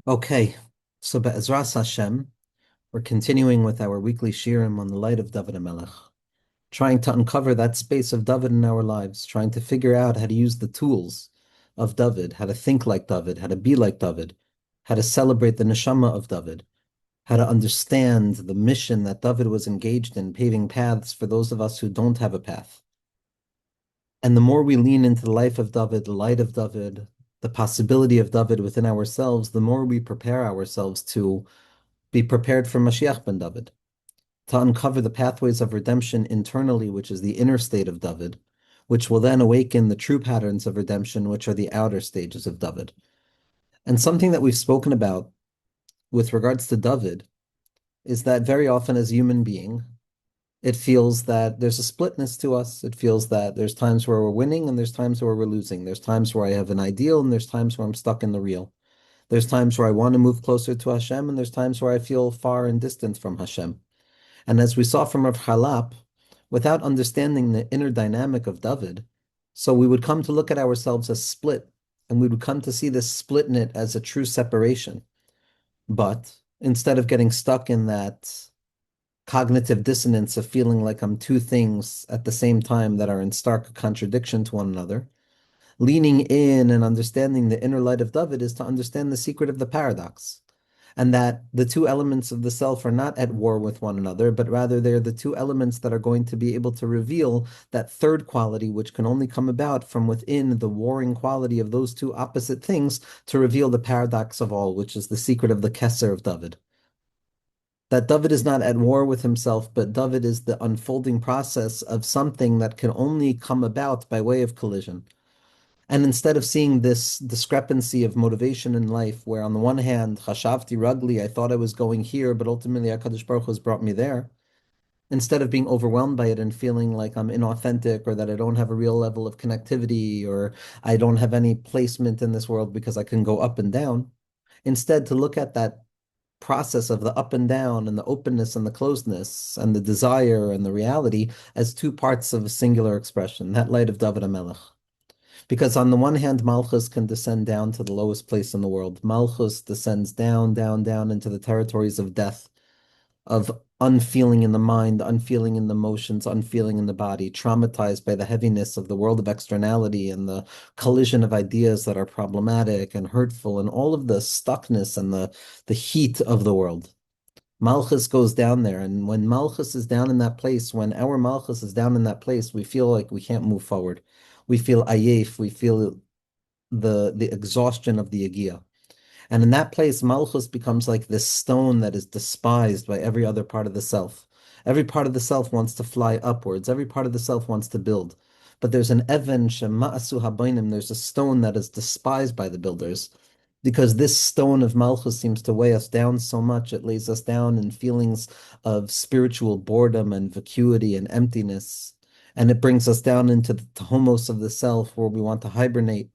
Okay, so Be'ezras Hashem, we're continuing with our weekly shirim on the light of Dovid HaMelech, trying to uncover that space of Dovid in our lives, trying to figure out how to use the tools of Dovid, how to think like Dovid, how to be like Dovid, how to celebrate the neshama of Dovid, how to understand the mission that Dovid was engaged in, paving paths for those of us who don't have a path. And the more we lean into the life of David, the light of David, the possibility of David within ourselves, the more we prepare ourselves to be prepared for Mashiach ben David, to uncover the pathways of redemption internally, which is the inner state of David, which will then awaken the true patterns of redemption, which are the outer stages of David. And something that we've spoken about with regards to David is that very often as a human being, it feels that there's a splitness to us. It feels that there's times where we're winning and there's times where we're losing. There's times where I have an ideal and there's times where I'm stuck in the real. There's times where I want to move closer to Hashem and there's times where I feel far and distant from Hashem. And as we saw from Rav Halap, without understanding the inner dynamic of David, so we would come to look at ourselves as split, and we would come to see this split in it as a true separation. But instead of getting stuck in that cognitive dissonance of feeling like I'm two things at the same time that are in stark contradiction to one another, leaning in and understanding the inner light of David is to understand the secret of the paradox. And that the two elements of the self are not at war with one another, but rather they're the two elements that are going to be able to reveal that third quality, which can only come about from within the warring quality of those two opposite things to reveal the paradox of all, which is the secret of the Kesser of David. That David is not at war with himself, but David is the unfolding process of something that can only come about by way of collision. And instead of seeing this discrepancy of motivation in life, where on the one hand, chashavti ragli, I thought I was going here, but ultimately HaKadosh Baruch Hu has brought me there, instead of being overwhelmed by it and feeling like I'm inauthentic or that I don't have a real level of connectivity or I don't have any placement in this world because I can go up and down, instead to look at that process of the up and down and the openness and the closeness and the desire and the reality as two parts of a singular expression, that light of David HaMelech. Because on the one hand, Malchus can descend down to the lowest place in the world. Malchus descends down, down, down into the territories of death, of unfeeling in the mind, unfeeling in the emotions, unfeeling in the body, traumatized by the heaviness of the world of externality and the collision of ideas that are problematic and hurtful and all of the stuckness and the heat of the world. Malchus goes down there, and when Malchus is down in that place, when our Malchus is down in that place, we feel like we can't move forward. We feel ayef, we feel the exhaustion of the Agia. And in that place, Malchus becomes like this stone that is despised by every other part of the self. Every part of the self wants to fly upwards. Every part of the self wants to build. But there's an even shema'asu habaynim. There's a stone that is despised by the builders. Because this stone of Malchus seems to weigh us down so much, it lays us down in feelings of spiritual boredom and vacuity and emptiness. And it brings us down into the tahomos of the self where we want to hibernate.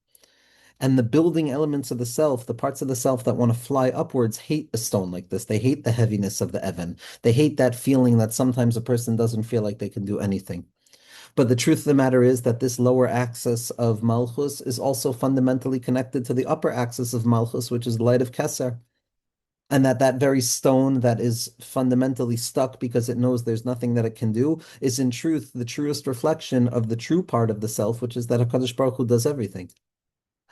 And the building elements of the self, the parts of the self that want to fly upwards, hate a stone like this. They hate the heaviness of the Evan. They hate that feeling that sometimes a person doesn't feel like they can do anything. But the truth of the matter is that this lower axis of Malchus is also fundamentally connected to the upper axis of Malchus, which is the light of Keser. And that very stone that is fundamentally stuck because it knows there's nothing that it can do is in truth the truest reflection of the true part of the self, which is that HaKadosh Baruch Hu does everything.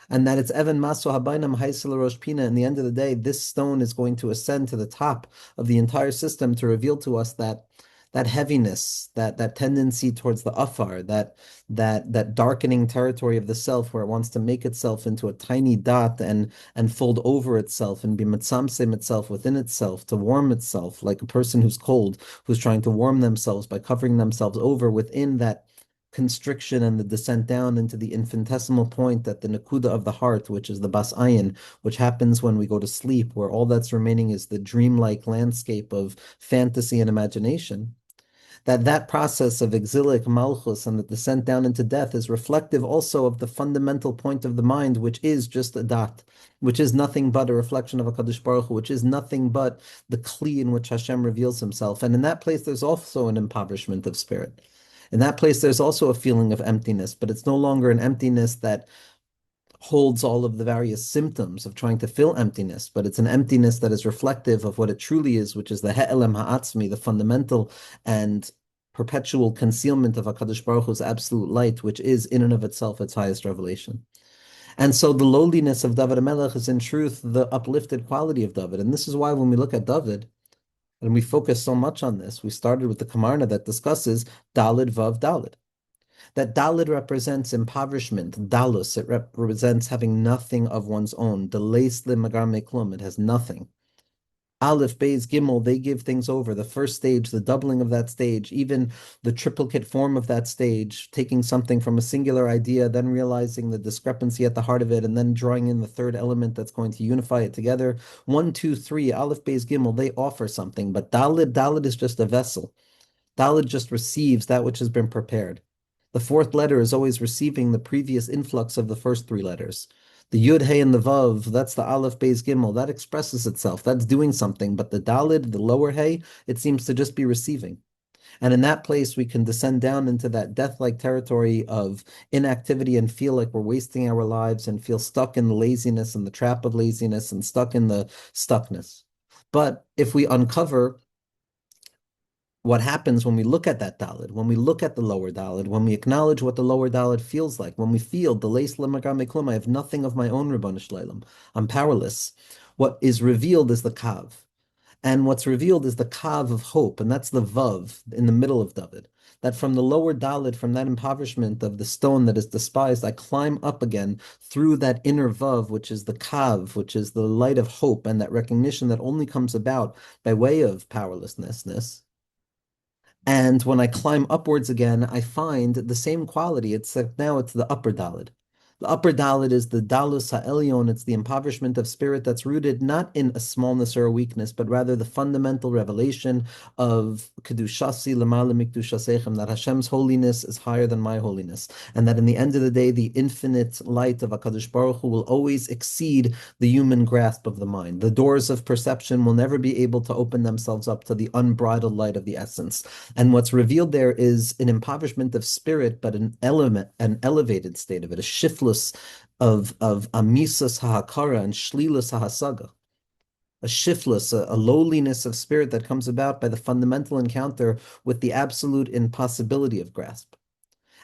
And that it's Evan Maso Habainam Haisel Rosh Pina. In the end of the day, this stone is going to ascend to the top of the entire system to reveal to us that heaviness, that tendency towards the afar, that darkening territory of the self where it wants to make itself into a tiny dot and fold over itself and be mitzamsim itself within itself to warm itself like a person who's cold, who's trying to warm themselves by covering themselves over within that constriction and the descent down into the infinitesimal point at the nakuda of the heart, which is the bas ayin, which happens when we go to sleep, where all that's remaining is the dreamlike landscape of fantasy and imagination. That process of exilic malchus and the descent down into death is reflective also of the fundamental point of the mind, which is just a dot, which is nothing but a reflection of HaKadosh Baruch Hu, which is nothing but the kli in which Hashem reveals himself. And in that place, there's also an impoverishment of spirit. In that place, there's also a feeling of emptiness, but it's no longer an emptiness that holds all of the various symptoms of trying to fill emptiness, but it's an emptiness that is reflective of what it truly is, which is the He'elem Ha'atzmi, the fundamental and perpetual concealment of HaKadosh Baruch Hu's absolute light, which is in and of itself its highest revelation. And so the lowliness of David HaMelech is in truth the uplifted quality of David. And this is why when we look at David, and we focus so much on this, we started with the Kamarna that discusses Dalid Vav Dalid. That Dalid represents impoverishment, Dalus, it represents having nothing of one's own. Deleis le magar meklum, it has nothing. Aleph, Beis, Gimel, they give things over. The first stage, the doubling of that stage, even the triplicate form of that stage, taking something from a singular idea, then realizing the discrepancy at the heart of it, and then drawing in the third element that's going to unify it together. 1, 2, 3, Aleph, Beis, Gimel, they offer something, but Dalid is just a vessel. Dalid just receives that which has been prepared. The fourth letter is always receiving the previous influx of the first three letters. The Yud, Hey, and the Vav, that's the Aleph, Beis, Gimel, that expresses itself, that's doing something, but the Dalid, the lower Hey, it seems to just be receiving. And in that place, we can descend down into that death-like territory of inactivity and feel like we're wasting our lives and feel stuck in the laziness and the trap of laziness and stuck in the stuckness. But if we uncover what happens when we look at that Dalid, when we look at the lower Dalid, when we acknowledge what the lower Dalid feels like, when we feel the leis lemagar meklum, I have nothing of my own, Ribbon Shleilim, I'm powerless. What is revealed is the Kav. And what's revealed is the Kav of hope, and that's the Vav in the middle of David. That from the lower Dalid, from that impoverishment of the stone that is despised, I climb up again through that inner Vav, which is the Kav, which is the light of hope, and that recognition that only comes about by way of powerlessness. And when I climb upwards again, I find the same quality. Now it's the upper Dalid. The upper Dalid is the Dalus Ha'elyon. It's the impoverishment of spirit that's rooted not in a smallness or a weakness, but rather the fundamental revelation of Kedushasi Lamala Mikdushasechem, that Hashem's holiness is higher than my holiness. And that in the end of the day, the infinite light of HaKadosh Baruch Hu will always exceed the human grasp of the mind. The doors of perception will never be able to open themselves up to the unbridled light of the essence. And what's revealed there is an impoverishment of spirit, but an elevated state of it, a shiftless of amisas hahakara and shlilus hahasaga, a shiftless, a lowliness of spirit that comes about by the fundamental encounter with the absolute impossibility of grasp.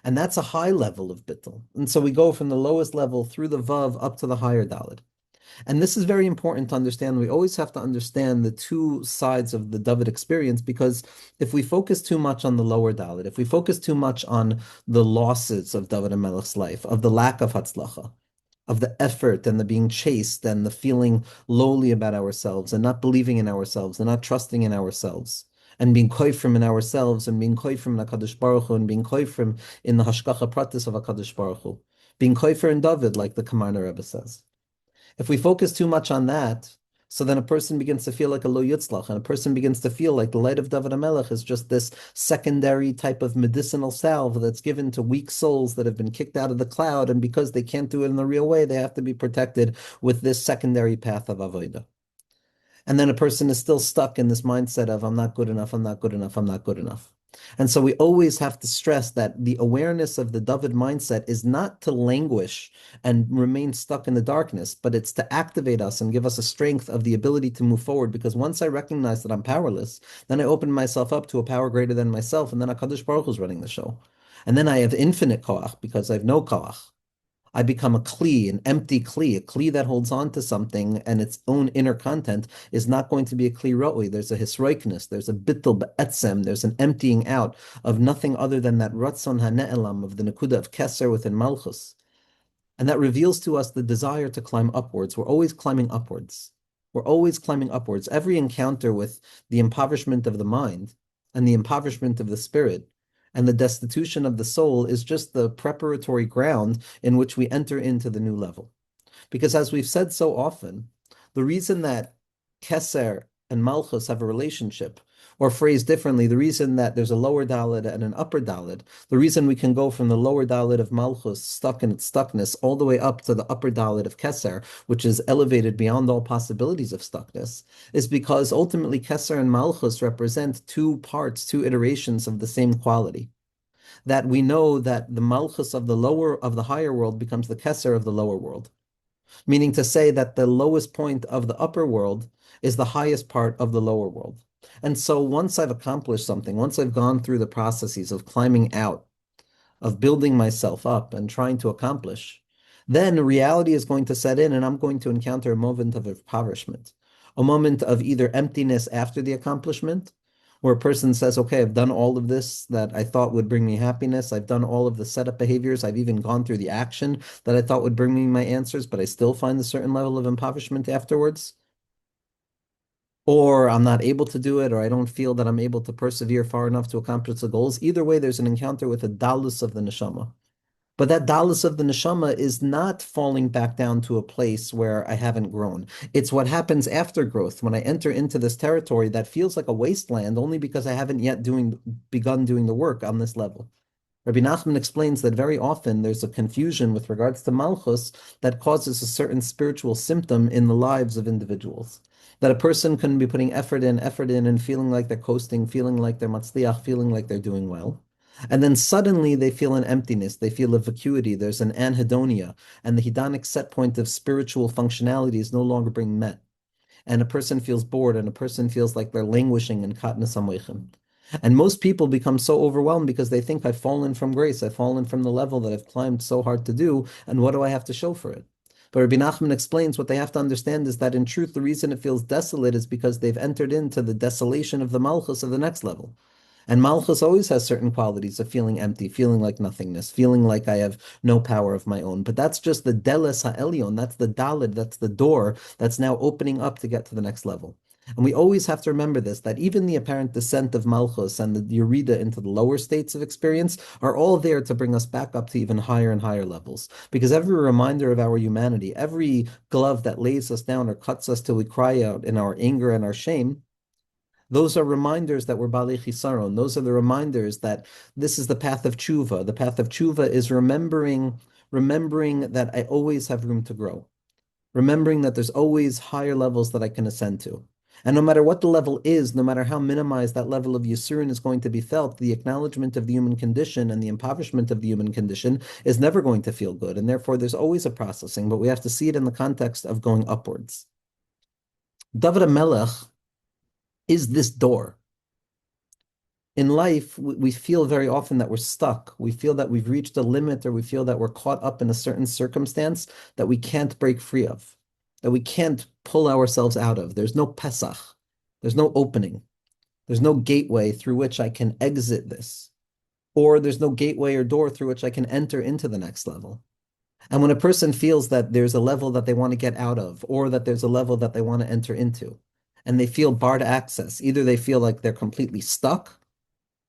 And that's a high level of bittul. And so we go from the lowest level through the vav up to the higher dalid. And this is very important to understand. We always have to understand the two sides of the David experience, because if we focus too much on the lower Dalit, if we focus too much on the losses of David HaMelech's life, of the lack of Hatzlacha, of the effort and the being chased and the feeling lowly about ourselves and not believing in ourselves and not trusting in ourselves, and being koifrim in ourselves and being koifrim in HaKadosh Baruch Hu and being koifrim in the hashgacha pratis of HaKadosh Baruch Hu, being koifer in David, like the Kamarna Rebbe says. If we focus too much on that, so then a person begins to feel like a lo yitzlach, and a person begins to feel like the light of David HaMelech is just this secondary type of medicinal salve that's given to weak souls that have been kicked out of the cloud, and because they can't do it in the real way, they have to be protected with this secondary path of avodah. And then a person is still stuck in this mindset of, I'm not good enough, I'm not good enough, I'm not good enough. And so we always have to stress that the awareness of the David mindset is not to languish and remain stuck in the darkness, but it's to activate us and give us a strength of the ability to move forward. Because once I recognize that I'm powerless, then I open myself up to a power greater than myself, and then HaKadosh Baruch Hu is running the show. And then I have infinite koach because I have no koach. I become a kli, an empty kli, a kli that holds on to something and its own inner content is not going to be a kli roi. There's a hisroikness, there's a bittul be'etzem, there's an emptying out of nothing other than that ratzon hane'elam of the nekuda of keser within Malchus. And that reveals to us the desire to climb upwards. We're always climbing upwards. We're always climbing upwards. Every encounter with the impoverishment of the mind and the impoverishment of the spirit and the destitution of the soul is just the preparatory ground in which we enter into the new level. Because as we've said so often, the reason that Keser and Malchus have a relationship, or phrased differently, the reason that there's a lower Dalit and an upper Dalit, the reason we can go from the lower Dalit of Malchus, stuck in its stuckness, all the way up to the upper Dalit of Keser, which is elevated beyond all possibilities of stuckness, is because ultimately Keser and Malchus represent two parts, two iterations of the same quality. That we know that the Malchus of the higher world becomes the Keser of the lower world. meaning to say that the lowest point of the upper world is the highest part of the lower world. And so once I've accomplished something, once I've gone through the processes of climbing out, of building myself up and trying to accomplish, then reality is going to set in and I'm going to encounter a moment of impoverishment, a moment of either emptiness after the accomplishment, where a person says, okay, I've done all of this that I thought would bring me happiness. I've done all of the setup behaviors. I've even gone through the action that I thought would bring me my answers, but I still find a certain level of impoverishment afterwards. Or I'm not able to do it, or I don't feel that I'm able to persevere far enough to accomplish the goals. Either way, there's an encounter with a dalus of the neshama. But that dalus of the neshama is not falling back down to a place where I haven't grown. It's what happens after growth when I enter into this territory that feels like a wasteland only because I haven't yet begun doing the work on this level. Rabbi Nachman explains that very often there's a confusion with regards to Malchus that causes a certain spiritual symptom in the lives of individuals. That a person can be putting effort in, and feeling like they're coasting, feeling like they're matzliach, feeling like they're doing well. And then suddenly they feel an emptiness, they feel a vacuity, there's an anhedonia, and the hedonic set point of spiritual functionality is no longer being met. And a person feels bored, and a person feels like they're languishing in katnas amoichem. And most people become so overwhelmed because they think I've fallen from grace, I've fallen from the level that I've climbed so hard to do, and what do I have to show for it? But Rabbi Nachman explains what they have to understand is that in truth, the reason it feels desolate is because they've entered into the desolation of the Malchus of the next level. And Malchus always has certain qualities of feeling empty, feeling like nothingness, feeling like I have no power of my own. But that's just the Deles Ha'elyon, that's the Dalid, that's the door that's now opening up to get to the next level. And we always have to remember this, that even the apparent descent of Malchus and the Yerida into the lower states of experience are all there to bring us back up to even higher and higher levels. Because every reminder of our humanity, every glove that lays us down or cuts us till we cry out in our anger and our shame, those are reminders that we're Bali Chisaron. Those are the reminders that this is the path of tshuva. The path of tshuva is remembering that I always have room to grow, remembering that there's always higher levels that I can ascend to. And no matter what the level is, no matter how minimized that level of Yisurin is going to be felt, the acknowledgement of the human condition and the impoverishment of the human condition is never going to feel good. And therefore, there's always a processing, but we have to see it in the context of going upwards. Dovid HaMelech is this door. In life, we feel very often that we're stuck. We feel that we've reached a limit, or we feel that we're caught up in a certain circumstance that we can't break free of, that we can't pull ourselves out of. There's no Pesach. There's no opening. There's no gateway through which I can exit this, or there's no gateway or door through which I can enter into the next level. And when a person feels that there's a level that they want to get out of, or that there's a level that they want to enter into, and they feel barred access, either they feel like they're completely stuck,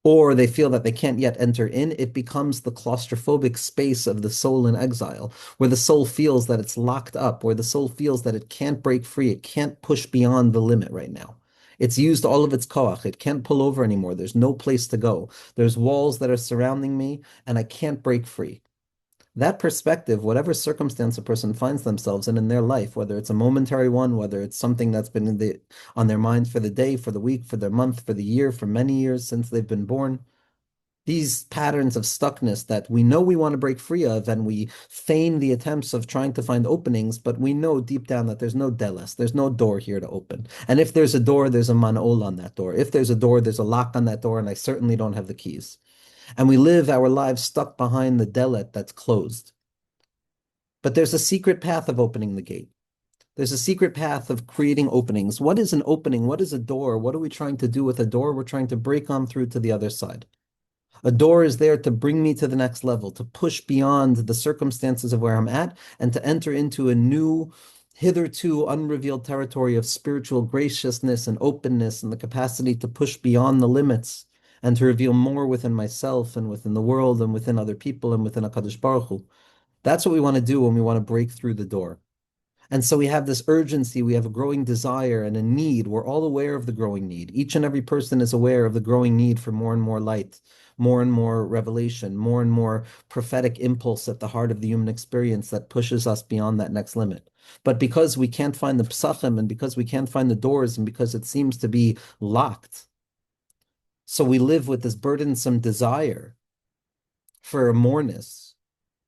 or they feel that they can't yet enter in, it becomes the claustrophobic space of the soul in exile, where the soul feels that it's locked up, where the soul feels that it can't break free, it can't push beyond the limit right now. It's used all of its koach, it can't pull over anymore, there's no place to go. There's walls that are surrounding me, and I can't break free. That perspective, whatever circumstance a person finds themselves in their life, whether it's a momentary one, whether it's something that's been on their mind for the day, for the week, for their month, for the year, for many years since they've been born, these patterns of stuckness that we know we want to break free of, and we feign the attempts of trying to find openings, but we know deep down that there's no deles, there's no door here to open. And if there's a door, there's a man'ol on that door. If there's a door, there's a lock on that door, and I certainly don't have the keys. And we live our lives stuck behind the delet that's closed. But there's a secret path of opening the gate. There's a secret path of creating openings. What is an opening? What is a door? What are we trying to do with a door? We're trying to break on through to the other side. A door is there to bring me to the next level, to push beyond the circumstances of where I'm at, and to enter into a new, hitherto unrevealed territory of spiritual graciousness and openness, and the capacity to push beyond the limits and to reveal more within myself and within the world and within other people and within HaKadosh Baruch Hu. That's what we want to do when we want to break through the door. And so we have this urgency, we have a growing desire and a need. We're all aware of the growing need. Each and every person is aware of the growing need for more and more light, more and more revelation, more and more prophetic impulse at the heart of the human experience that pushes us beyond that next limit. But because we can't find the psachim, and because we can't find the doors, and because it seems to be locked, so we live with this burdensome desire for a moreness,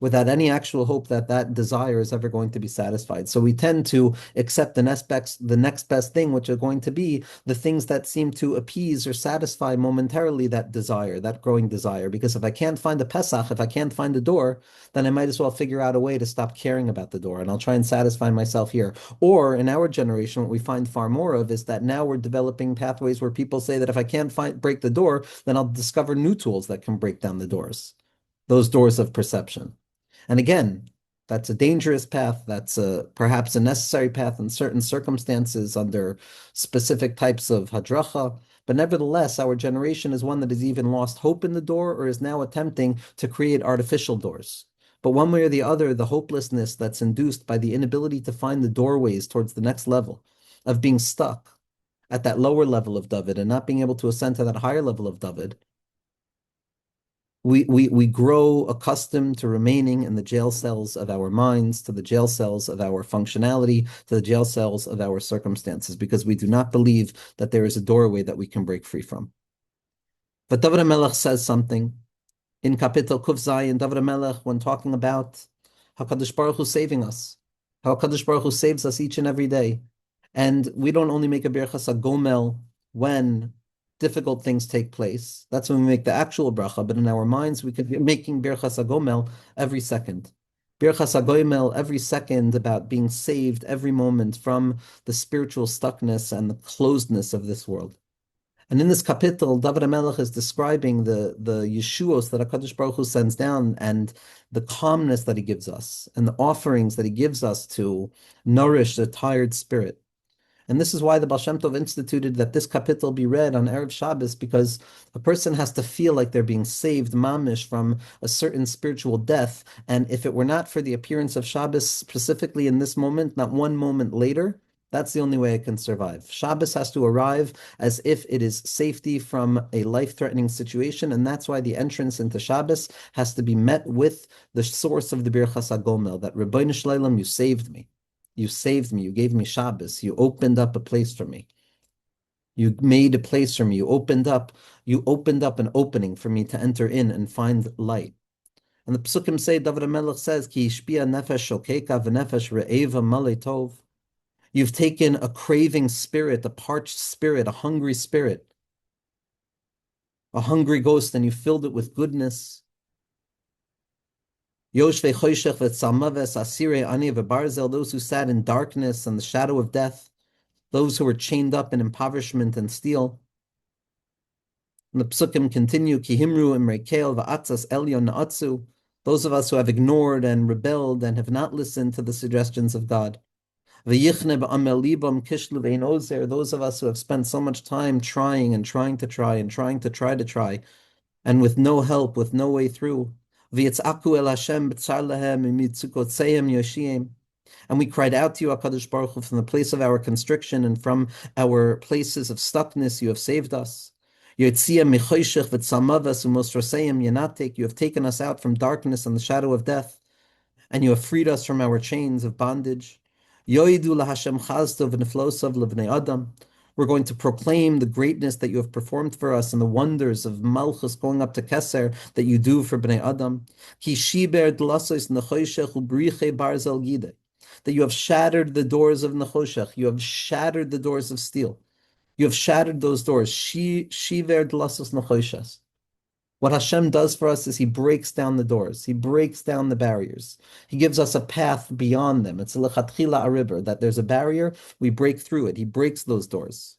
without any actual hope that that desire is ever going to be satisfied. So we tend to accept the next best thing, which are going to be the things that seem to appease or satisfy momentarily that desire, that growing desire. Because if I can't find a Pesach, if I can't find a door, then I might as well figure out a way to stop caring about the door, and I'll try and satisfy myself here. Or in our generation, what we find far more of is that now we're developing pathways where people say that if I can't break the door, then I'll discover new tools that can break down the doors, those doors of perception. And again, that's a dangerous path. That's perhaps a necessary path in certain circumstances under specific types of hadracha. But nevertheless, our generation is one that has even lost hope in the door or is now attempting to create artificial doors. But one way or the other, the hopelessness that's induced by the inability to find the doorways towards the next level, of being stuck at that lower level of Dovid and not being able to ascend to that higher level of Dovid, we grow accustomed to remaining in the jail cells of our minds, to the jail cells of our functionality, to the jail cells of our circumstances, because we do not believe that there is a doorway that we can break free from. But David HaMelech says something in Kapitel Kuf Zayin. David HaMelech, when talking about how Kadosh Baruch Hu saving us, how Kadosh Baruch Hu saves us each and every day, and we don't only make a Birchas HaGomel when difficult things take place. That's when we make the actual bracha, but in our minds, we could be making Birchas HaGomel every second. Birchas HaGomel every second about being saved every moment from the spiritual stuckness and the closedness of this world. And in this kapitel, David HaMelech is describing the Yeshuos that HaKadosh Baruch Hu sends down and the calmness that he gives us and the offerings that he gives us to nourish the tired spirit. And this is why the Baal Shem Tov instituted that this kapitel be read on Erev Shabbos, because a person has to feel like they're being saved, mamish, from a certain spiritual death. And if it were not for the appearance of Shabbos specifically in this moment, not one moment later, that's the only way it can survive. Shabbos has to arrive as if it is safety from a life-threatening situation, and that's why the entrance into Shabbos has to be met with the source of the Birchas HaGomel, that Rebbeinu Shleilam, you saved me. You saved me. You gave me Shabbos. You opened up a place for me. You made a place for me. You opened up an opening for me to enter in and find light. And the Psukim say, David HaMelech says, Ki ishpia nefesh shokeka v'nefesh re'eva malei tov. You've taken a craving spirit, a parched spirit, a hungry spirit, a hungry ghost, and you filled it with goodness. Yoshvei choshech v'tzamaves asirei ani v'barzel, those who sat in darkness and the shadow of death, those who were chained up in impoverishment and steel. And the psukim continue, Ki himru imrekel v'atzas elyon na'atzu, those of us who have ignored and rebelled and have not listened to the suggestions of God. V'yichne b'amel libam kishlu ve'in ozer, those of us who have spent so much time trying and trying to try and trying to try, and with no help, with no way through. V'yitz'aku el Hashem b'tzar lehem imitzukotzeim yoshiem. And we cried out to you, HaKadosh Baruch Hu, from the place of our constriction and from our places of stuckness, you have saved us. Yotzia michoshech v'tzamavas umosroseim yanatek, you have taken us out from darkness and the shadow of death, and you have freed us from our chains of bondage. Yoidu laHashem chaztov v'neflosav levnei adam. We're going to proclaim the greatness that you have performed for us and the wonders of Malchus going up to Keser that you do for Bnei Adam. Ki shiber dlasos nechoshech ubriche barzel gide. That you have shattered the doors of nechoshech. You have shattered the doors of steel. You have shattered those doors. Shiver dlasos nechoshech. What Hashem does for us is He breaks down the doors. He breaks down the barriers. He gives us a path beyond them. It's a lechatchila ariber, that there's a barrier, we break through it. He breaks those doors.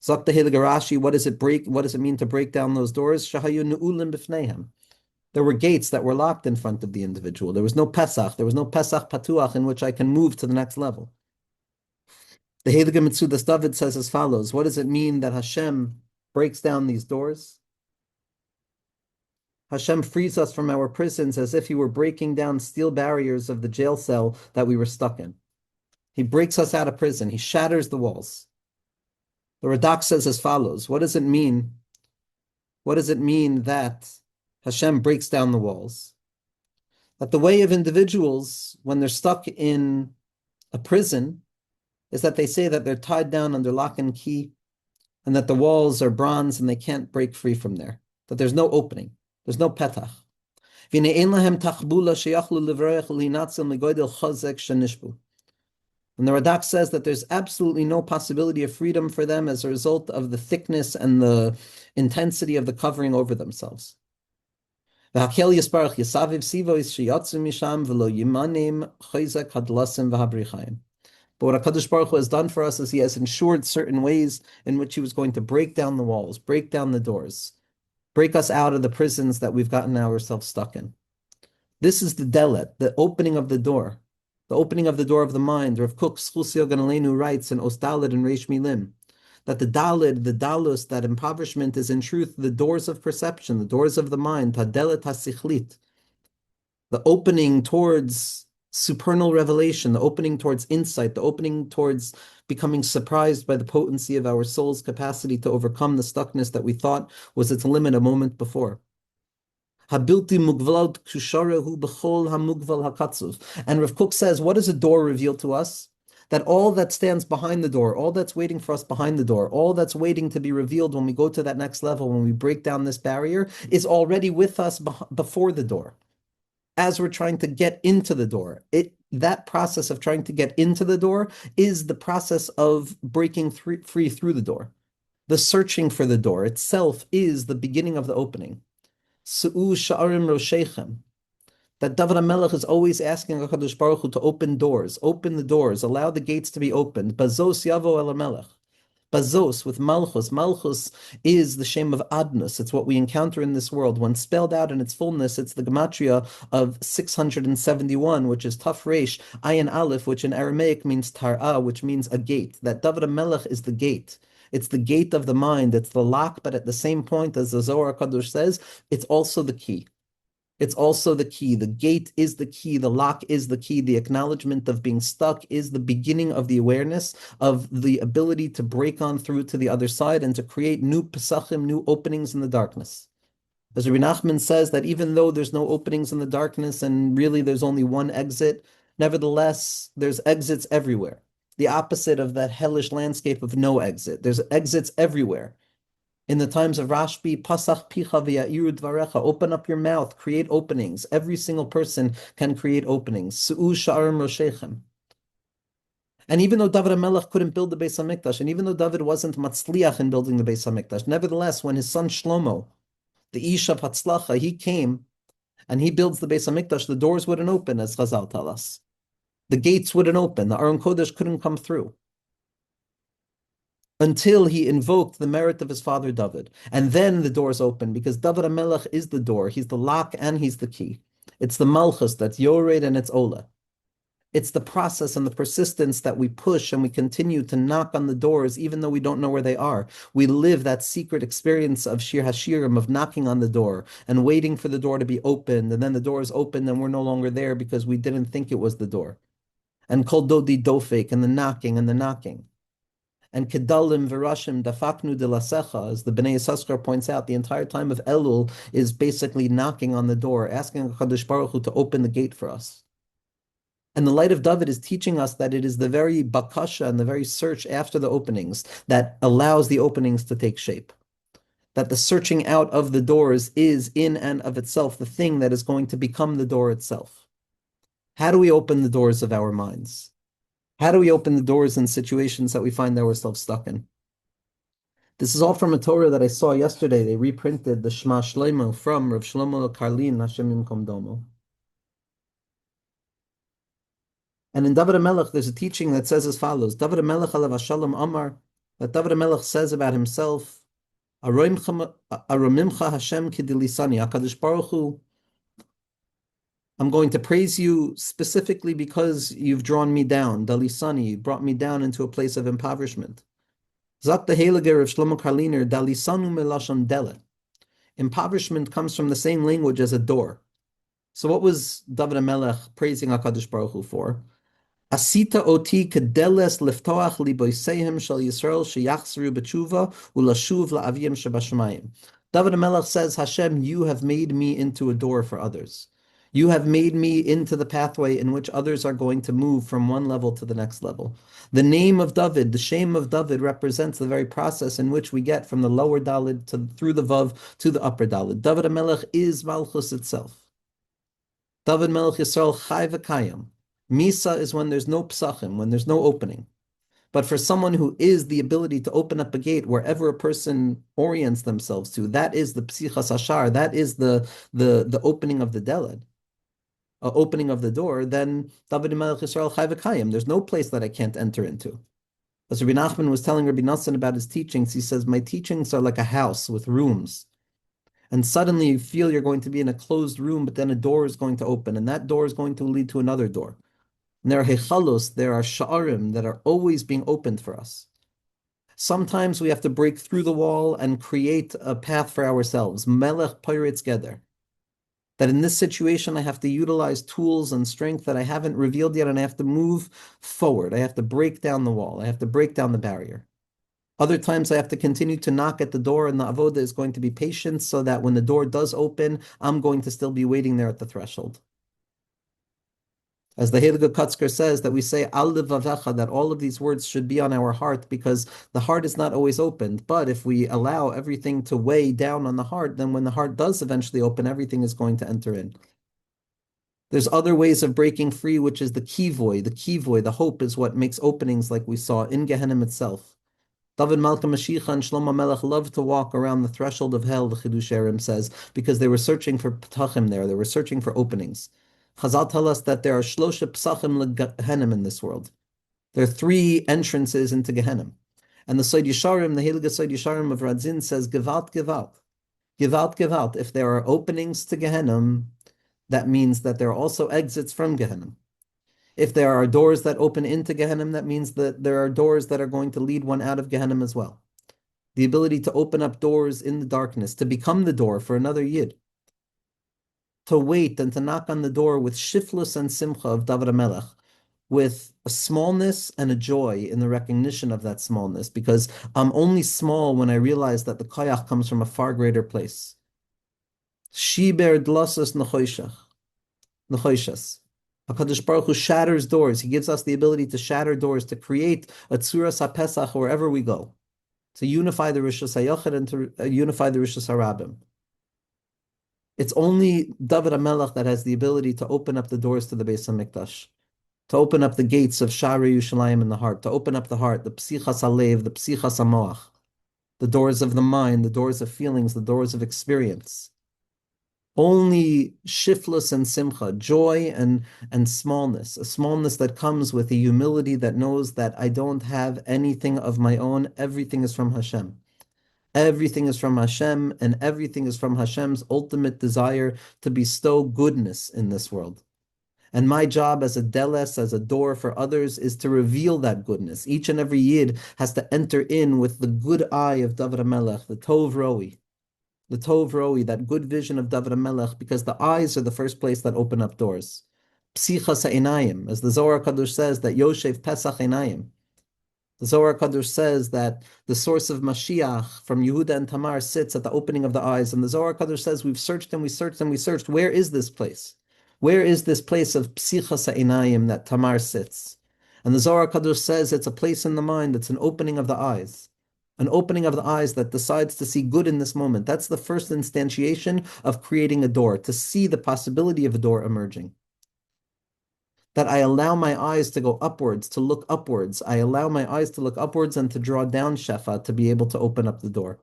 Zakta Rashi, what does it break? What does it mean to break down those doors? Shahayu nu'ulim b'fneihem. There were gates that were locked in front of the individual. There was no Pesach. There was no Pesach Patuach in which I can move to the next level. The Heilige Mitzudas David says as follows: what does it mean that Hashem breaks down these doors? Hashem frees us from our prisons as if He were breaking down steel barriers of the jail cell that we were stuck in. He breaks us out of prison. He shatters the walls. The Radak says as follows: what does it mean? What does it mean that Hashem breaks down the walls? That the way of individuals when they're stuck in a prison is that they say that they're tied down under lock and key and that the walls are bronze and they can't break free from there, that there's no opening. There's no petach. והנה אין להם תחבולה שיכלו לברוח להינצל מגודל חוזק שנשבו. And the Radak says that there's absolutely no possibility of freedom for them as a result of the thickness and the intensity of the covering over themselves. But what HaKadosh Baruch Hu has done for us is He has ensured certain ways in which He was going to break down the walls, break down the doors, break us out of the prisons that we've gotten ourselves stuck in. This is the delet, the opening of the door of the mind. Rav Kook Schusio Ganalenu writes in Osdalit and Reish Milim that the dalid, the dalus, that impoverishment is in truth the doors of perception, the doors of the mind, tadelet hasichlit, the opening towards supernal revelation, the opening towards insight, the opening towards becoming surprised by the potency of our soul's capacity to overcome the stuckness that we thought was its limit a moment before. Habilti mugvlad kusharehu b'chol hamugval hakatzuv. And Rav Kook says, what does a door reveal to us? That all that stands behind the door, all that's waiting for us behind the door, all that's waiting to be revealed when we go to that next level, when we break down this barrier, is already with us before the door. As we're trying to get into the door, that process of trying to get into the door is the process of breaking free through the door. The searching for the door itself is the beginning of the opening. Su'u sha'arim roshechem. That Dovid HaMelech is always asking HaKadosh Baruch Hu to open the doors, allow the gates to be opened. Bazos yavo el HaMelech. Bazos with Malchus. Malchus is the shame of Adnus. It's what we encounter in this world. When spelled out in its fullness, it's the gematria of 671, which is Taf Resh, Ayin Aleph, which in Aramaic means Tar'ah, which means a gate. That Dovid HaMelech is the gate. It's the gate of the mind. It's the lock, but at the same point, as the Zohar Kadosh says, it's also the key. It's also the key. The gate is the key. The lock is the key. The acknowledgement of being stuck is the beginning of the awareness of the ability to break on through to the other side and to create new pesachim, new openings in the darkness. As Rabbi Nachman says that even though there's no openings in the darkness and really there's only one exit, nevertheless, there's exits everywhere. The opposite of that hellish landscape of no exit. There's exits everywhere. In the times of Rashbi, Pasach picha v'ya'iru dvarecha, open up your mouth, create openings. Every single person can create openings. Su'u sha'arim roshechem. And even though Dovid HaMelech couldn't build the Beis HaMikdash, and even though David wasn't matzliach in building the Beis HaMikdash, nevertheless, when his son Shlomo, the Ish of Hatzlacha, he came and he builds the Beis HaMikdash, the doors wouldn't open, as Chazal tell us. The gates wouldn't open. The Aron Kodesh couldn't come through until he invoked the merit of his father David. And then the doors open, because Dovid HaMelech is the door. He's the lock and he's the key. It's the Malchus that's Yored and it's Ola. It's the process and the persistence that we push and we continue to knock on the doors even though we don't know where they are. We live that secret experience of Shir Hashirim, of knocking on the door and waiting for the door to be opened, and then the door is opened and we're no longer there because we didn't think it was the door. And Kol Dodi Dofek, and the knocking and the knocking. And Kedalim Virashim Dafaknu de Lasecha, as the Bnei Yissaschar points out, the entire time of Elul is basically knocking on the door, asking HaKadosh Baruch Hu to open the gate for us. And the light of David is teaching us that it is the very bakasha and the very search after the openings that allows the openings to take shape. That the searching out of the doors is in and of itself the thing that is going to become the door itself. How do we open the doors of our minds? How do we open the doors in situations that we find ourselves stuck in? This is all from a Torah that I saw yesterday. They reprinted the Shema Shlomo from Rav Shlomo Karlin, Hashem Yimkom Domo. And in Dovid HaMelech, there's a teaching that says as follows: Dovid HaMelech alav hashalom Amar, that Dovid HaMelech says about himself, Aromimcha Hashem kidilisani, HaKadosh Baruch Hu, I'm going to praise you specifically because you've drawn me down. Dalisani, you brought me down into a place of impoverishment. Zak the Heiliger of Shlomo Karliner, Dalisanu melashon dele. Impoverishment comes from the same language as a door. So what was Dovid HaMelech praising HaKadosh Baruch Hu for? Asita oti kedeles liftoach liboiseihem shel Yisrael sheyachzru b'tshuva ulashuv la'aviyim shebashamayim. Dovid HaMelech says, Hashem, you have made me into a door for others. You have made me into the pathway in which others are going to move from one level to the next level. The name of David, the shame of David, represents the very process in which we get from the lower Dalid through the Vav to the upper Dalid. David HaMelech is Malchus itself. David Melech Yisrael chai v'kayim. Misa is when there's no psachim, when there's no opening. But for someone who is the ability to open up a gate wherever a person orients themselves to, that is the psichas ashar, that is the opening of the deled, opening of the door, then David Melech Yisrael chai v'kayim. There's no place that I can't enter into. As Rabbi Nachman was telling Rabbi Nassan about his teachings, he says, my teachings are like a house with rooms. And suddenly you feel you're going to be in a closed room, but then a door is going to open, and that door is going to lead to another door. And there are hechalos, there are sha'arim that are always being opened for us. Sometimes we have to break through the wall and create a path for ourselves. Melech Peiretz Geder. That in this situation, I have to utilize tools and strength that I haven't revealed yet, and I have to move forward. I have to break down the wall. I have to break down the barrier. Other times I have to continue to knock at the door, and the avoda is going to be patient so that when the door does open, I'm going to still be waiting there at the threshold. As the Heilige Kotzker says, that we say al levavecha, that all of these words should be on our heart, because the heart is not always opened. But if we allow everything to weigh down on the heart, then when the heart does eventually open, everything is going to enter in. There's other ways of breaking free, which is the kivoy. The kivoy, the hope, is what makes openings like we saw in Gehenna itself. David Malka Mashiach and Shlomo Melech loved to walk around the threshold of hell, the Chidush Erim says, because they were searching for ptachim there. They were searching for openings. Chazal tell us that there are shlosha psachim leGehenim in this world. There are 3 entrances into Gehenim. And the Sod Yesharim, the Heilige Sod Yesharim of Radzin says, Gewalt, Gewalt. Gewalt, Gewalt. If there are openings to Gehenim, that means that there are also exits from Gehenim. If there are doors that open into Gehenna, that means that there are doors that are going to lead one out of Gehenna as well. The ability to open up doors in the darkness, to become the door for another Yid, to wait and to knock on the door with shiflus and simcha of David HaMelech, with a smallness and a joy in the recognition of that smallness, because I'm only small when I realize that the koyach comes from a far greater place. Shiber dlasas nechoshach. HaKadosh Baruch Hu shatters doors. He gives us the ability to shatter doors, to create a tzuras HaPesach wherever we go, to unify the Rishus HaYachid and to unify the Rishus HaRabim. It's only David HaMelech that has the ability to open up the doors to the Beis HaMikdash, to open up the gates of Sha'arei Yerushalayim in the heart, to open up the heart, the Psichas HaLev, the Psichas HaMoach, the doors of the mind, the doors of feelings, the doors of experience. Only shiflus and simcha, joy and smallness, a smallness that comes with a humility that knows that I don't have anything of my own. Everything is from Hashem. Everything is from Hashem, and everything is from Hashem's ultimate desire to bestow goodness in this world. And my job as a deles, as a door for others, is to reveal that goodness. Each and every Yid has to enter in with the good eye of David HaMelech, the Tov Roi. The Tov Roi, that good vision of David HaMelech, because the eyes are the first place that open up doors. Psichas ha'inayim, as the Zohar Kadosh says, that Yoshev Pesach Einayim. The Zohar Kadosh says that the source of Mashiach from Yehuda and Tamar sits at the opening of the eyes. And the Zohar Kadosh says, we've searched and we searched and we searched. Where is this place? Where is this place of Psichas ha'inayim that Tamar sits? And the Zohar Kadosh says it's a place in the mind, it's an opening of the eyes. An opening of the eyes that decides to see good in this moment. That's the first instantiation of creating a door, to see the possibility of a door emerging. That I allow my eyes to go upwards, to look upwards. I allow my eyes to look upwards and to draw down Shefa to be able to open up the door.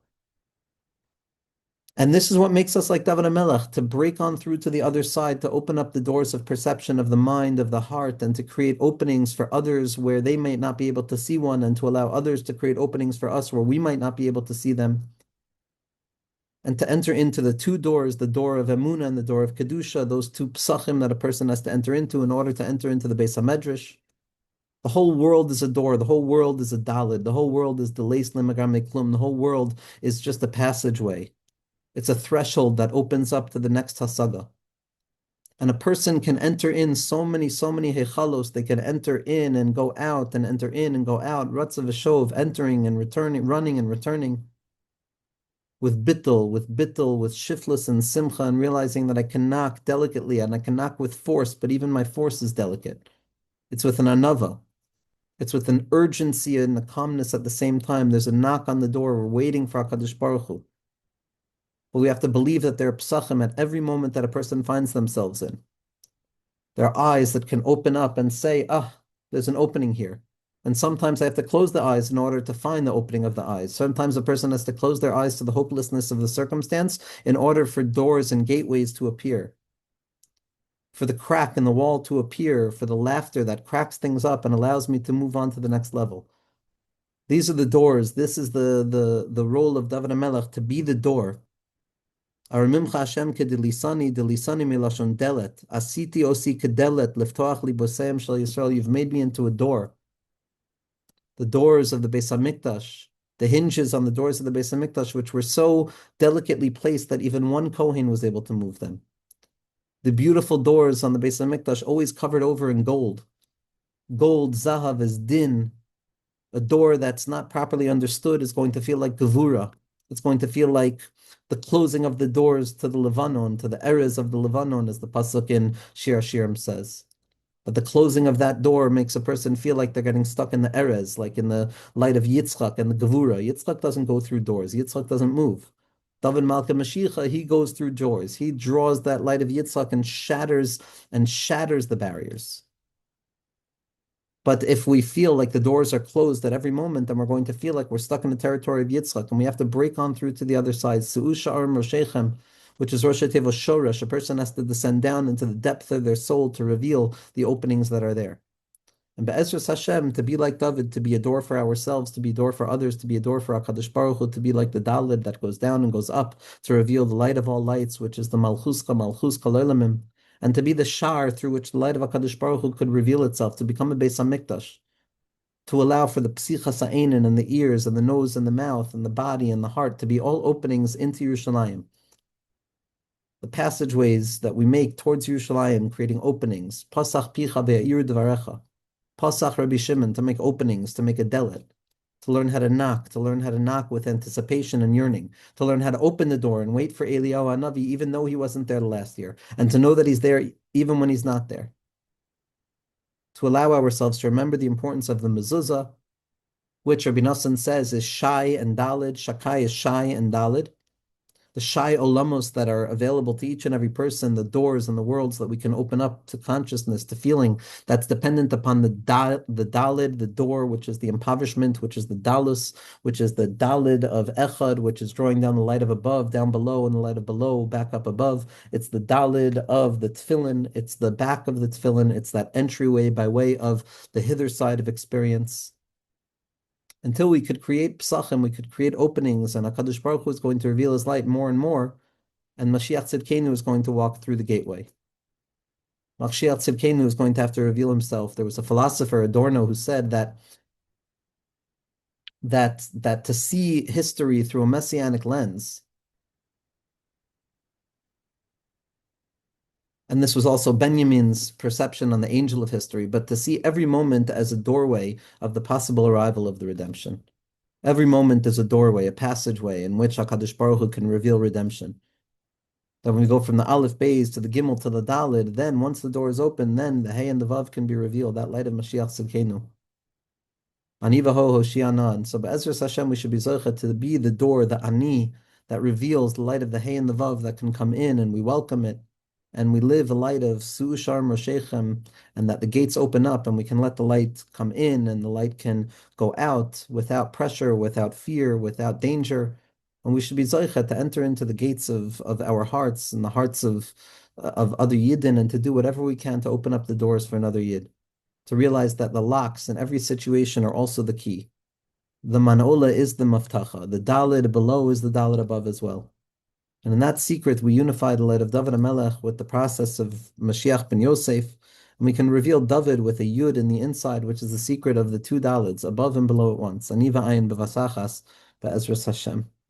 And this is what makes us like David HaMelech, to break on through to the other side, to open up the doors of perception of the mind, of the heart, and to create openings for others where they might not be able to see one, and to allow others to create openings for us where we might not be able to see them. And to enter into the 2 doors, the door of Emunah and the door of Kedusha, those 2 psachim that a person has to enter into in order to enter into the Beis HaMedrash. The whole world is a door, the whole world is a dalid, the whole world is the leis lemagram meklum, the whole world is just a passageway. It's a threshold that opens up to the next hasaga. And a person can enter in so many hechalos. They can enter in and go out and enter in and go out. Ratzav v'shov, entering and returning, running and returning. With bittul, with shiflus and simcha, and realizing that I can knock delicately and I can knock with force, but even my force is delicate. It's with an anava. It's with an urgency and a calmness at the same time. There's a knock on the door. We're waiting for HaKadosh Baruch Hu. But we have to believe that there are psachim at every moment that a person finds themselves in. There are eyes that can open up and say, ah, there's an opening here. And sometimes I have to close the eyes in order to find the opening of the eyes. Sometimes a person has to close their eyes to the hopelessness of the circumstance in order for doors and gateways to appear, for the crack in the wall to appear, for the laughter that cracks things up and allows me to move on to the next level. These are the doors. This is the role of David HaMelech, to be the door. Aramimcha Hashem kedelisani, delisani milashon delet. Asiti osi kedelet, liftoach libosem shel Yisrael. You've made me into a door. The doors of the Beis Hamikdash, the hinges on the doors of the Beis Hamikdash, which were so delicately placed that even one Kohen was able to move them. The beautiful doors on the Beis Hamikdash, always covered over in gold. Gold, zahav, is din. A door that's not properly understood is going to feel like gevura. It's going to feel like the closing of the doors to the Levanon, to the eras of the Levanon, as the pasuk in Shir Hashirim says. But the closing of that door makes a person feel like they're getting stuck in the eras, like in the light of Yitzchak and the gevura. Yitzchak doesn't go through doors. Yitzchak doesn't move. David Malka Mashiach, he goes through doors. He draws that light of Yitzchak and shatters the barriers. But if we feel like the doors are closed at every moment, then we're going to feel like we're stuck in the territory of Yitzchak, and we have to break on through to the other side. Su'usha Arim Roshechem, which is Rosh Tevo Shoresh. A person has to descend down into the depth of their soul to reveal the openings that are there. And Be'ezras Hashem, to be like David, to be a door for ourselves, to be a door for others, to be a door for HaKadosh Baruch Hu, to be like the Dalid that goes down and goes up, to reveal the light of all lights, which is the Malchus Kol Olamim, and to be the shar through which the light of HaKadosh Baruch Hu could reveal itself, to become a Beis HaMikdash, to allow for the psichas ha'einin and the ears and the nose and the mouth and the body and the heart to be all openings into Yerushalayim. The passageways that we make towards Yerushalayim, creating openings. Pasach picha be'ir dvarecha. Pasach Rabbi Shimon, to make openings, to make a delet, to learn how to knock with anticipation and yearning, to learn how to open the door and wait for Eliyahu Hanavi, even though he wasn't there last year, and to know that he's there even when he's not there. To allow ourselves to remember the importance of the mezuzah, which Rabbi Nassan says is Shai and Dalid. Shakai is Shai and Dalid. The Shai Olamos that are available to each and every person, the doors and the worlds that we can open up to consciousness, to feeling, that's dependent upon the Dalid, the door, which is the impoverishment, which is the Dalus, which is the Dalid of Echad, which is drawing down the light of above, down below, and the light of below, back up above. It's the Dalid of the Tefillin, it's the back of the Tefillin, it's that entryway by way of the hither side of experience. Until we could create psachim, we could create openings, and HaKadosh Baruch Hu is going to reveal His light more and more, and Mashiach Tzidkenu is going to walk through the gateway. Mashiach Tzidkenu is going to have to reveal himself. There was a philosopher, Adorno, who said that to see history through a messianic lens, and this was also Benjamin's perception on the angel of history, but to see every moment as a doorway of the possible arrival of the redemption. Every moment is a doorway, a passageway in which HaKadosh Baruch Hu can reveal redemption. That when we go from the Aleph Beis to the Gimel to the Dalid, then once the door is open, then the Hey and the Vav can be revealed, that light of Mashiach Tzidkenu. Ani v'ho Hoshiana. So Be'ezras Hashem, we should be zocheh to be the door, the Ani, that reveals the light of the Hey and the Vav that can come in, and we welcome it. And we live a light of Su'ushar Moshechem, and that the gates open up and we can let the light come in and the light can go out without pressure, without fear, without danger. And we should be Zoichet to enter into the gates of our hearts and the hearts of other Yidden, and to do whatever we can to open up the doors for another Yid. To realize that the locks in every situation are also the key. The Manola is the Maftacha. The Dalid below is the Dalid above as well. And in that secret, we unify the light of David HaMelech with the process of Mashiach ben Yosef, and we can reveal David with a Yud in the inside, which is the secret of the two Dalids, above and below at once. Ani v'ayin b'vasachas be'ezras Hashem.